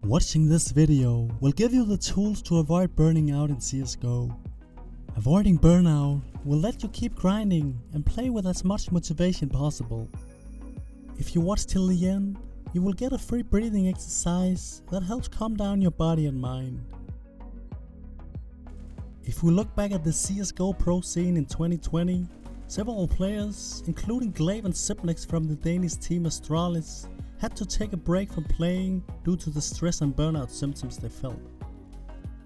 Watching this video will give you the tools to avoid burning out in CSGO. Avoiding burnout will let you keep grinding and play with as much motivation possible. If you watch till the end, you will get a free breathing exercise that helps calm down your body and mind. If we look back at the CSGO pro scene in 2020, several players, including Glaive and Sipnex from the Danish team Astralis, had to take a break from playing due to the stress and burnout symptoms they felt.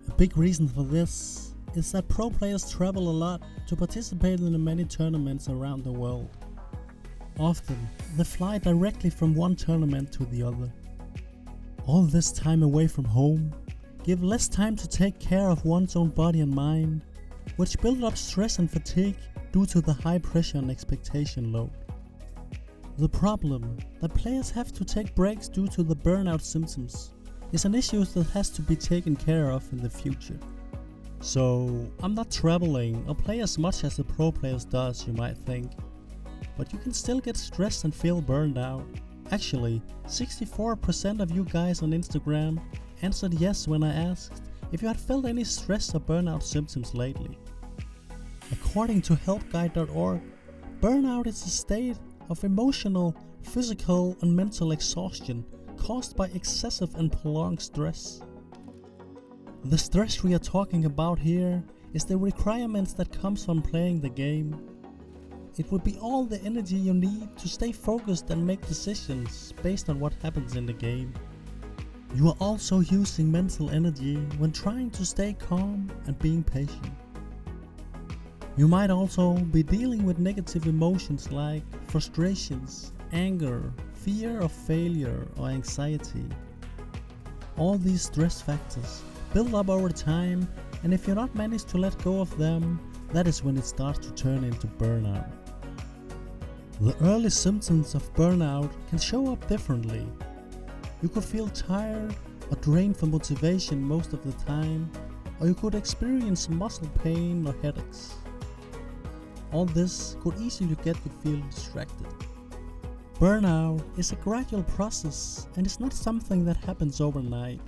A big reason for this is that pro players travel a lot to participate in the many tournaments around the world. Often, they fly directly from one tournament to the other. All this time away from home give less time to take care of one's own body and mind, which build up stress and fatigue due to the high pressure and expectation load. The problem that players have to take breaks due to the burnout symptoms is an issue that has to be taken care of in the future. So, I'm not traveling or play as much as the pro players does, you might think, but you can still get stressed and feel burned out. Actually, 64% of you guys on Instagram answered yes when I asked if you had felt any stress or burnout symptoms lately. According to helpguide.org, burnout is a state of emotional, physical and mental exhaustion caused by excessive and prolonged stress. The stress we are talking about here is the requirements that comes from playing the game. It would be all the energy you need to stay focused and make decisions based on what happens in the game. You are also using mental energy when trying to stay calm and being patient. You might also be dealing with negative emotions like frustrations, anger, fear of failure or anxiety. All these stress factors build up over time, and if you're not managed to let go of them, that is when it starts to turn into burnout. The early symptoms of burnout can show up differently. You could feel tired or drained from motivation most of the time, or you could experience muscle pain or headaches. All this could easily get you feeling distracted. Burnout is a gradual process and is not something that happens overnight.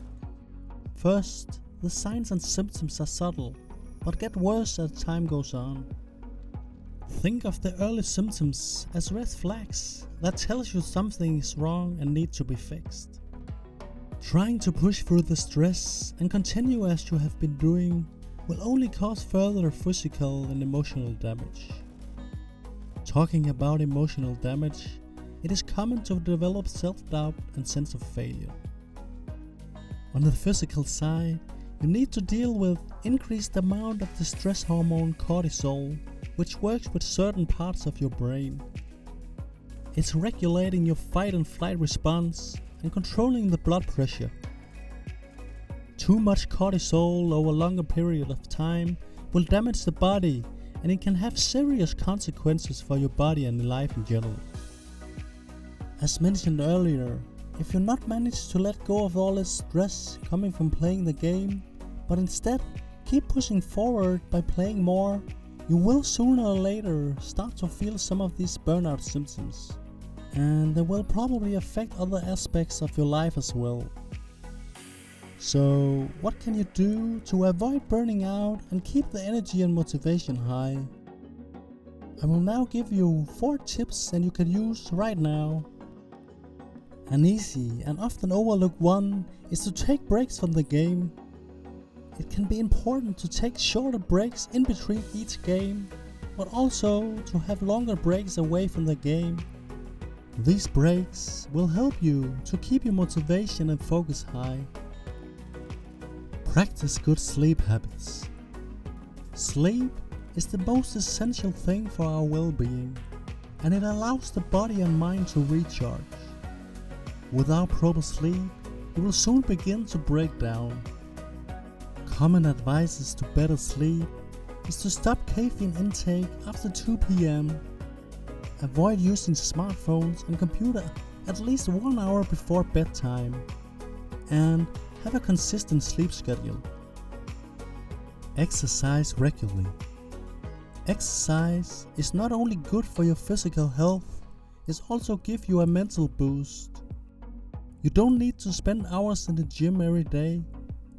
First, the signs and symptoms are subtle, but get worse as time goes on. Think of the early symptoms as red flags that tells you something is wrong and needs to be fixed. Trying to push through the stress and continue as you have been doing will only cause further physical and emotional damage. Talking about emotional damage, it is common to develop self-doubt and sense of failure. On the physical side, you need to deal with increased amount of the stress hormone cortisol, which works with certain parts of your brain. It's regulating your fight and flight response and controlling the blood pressure. Too much cortisol over a longer period of time will damage the body, and it can have serious consequences for your body and life in general. As mentioned earlier, if you not manage to let go of all this stress coming from playing the game, but instead keep pushing forward by playing more, you will sooner or later start to feel some of these burnout symptoms, and they will probably affect other aspects of your life as well. So, what can you do to avoid burning out and keep the energy and motivation high? I will now give you 4 tips that you can use right now. An easy and often overlooked one is to take breaks from the game. It can be important to take shorter breaks in between each game, but also to have longer breaks away from the game. These breaks will help you to keep your motivation and focus high. Practice good sleep habits. Sleep is the most essential thing for our well-being, and it allows the body and mind to recharge. Without proper sleep, you will soon begin to break down. Common advices to better sleep is to stop caffeine intake after 2 p.m. Avoid using smartphones and computer at least 1 hour before bedtime, and have a consistent sleep schedule. Exercise regularly. Exercise is not only good for your physical health, it also gives you a mental boost. You don't need to spend hours in the gym every day.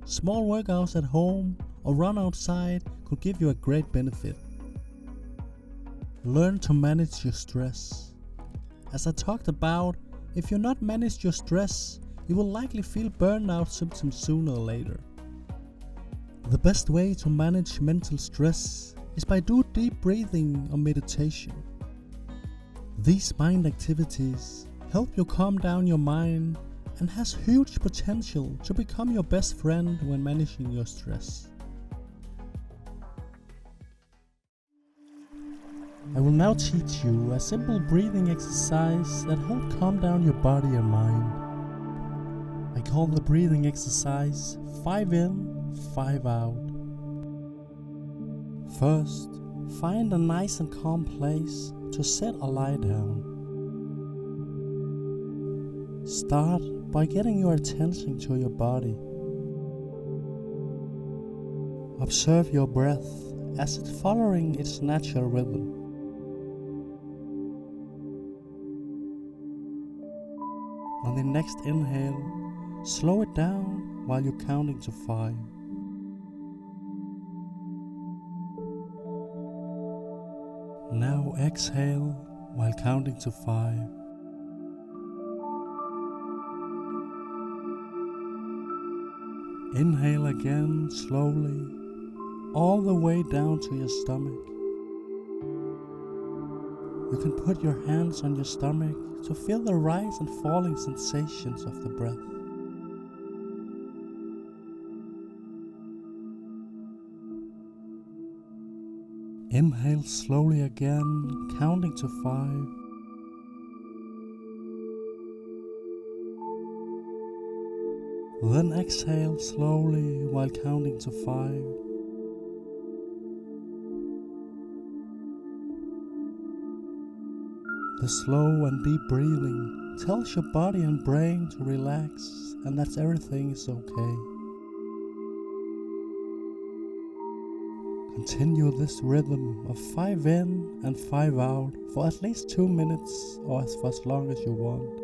Small workouts at home or run outside could give you a great benefit. Learn to manage your stress. As I talked about, if you not manage your stress, you will likely feel burnout symptoms sooner or later. The best way to manage mental stress is by doing deep breathing or meditation. These mind activities help you calm down your mind and has huge potential to become your best friend when managing your stress. I will now teach you a simple breathing exercise that helps calm down your body and mind. I call the breathing exercise 5 in, 5 out. First, find a nice and calm place to sit or lie down. Start by getting your attention to your body. Observe your breath as it's following its natural rhythm. On the next inhale, slow it down while you're counting to 5. Now exhale while counting to 5. Inhale again slowly, all the way down to your stomach. You can put your hands on your stomach to feel the rise and falling sensations of the breath. Inhale slowly again, counting to 5. Then exhale slowly while counting to 5. The slow and deep breathing tells your body and brain to relax and that everything is okay. Continue this rhythm of 5 in and 5 out for at least 2 minutes or for as long as you want.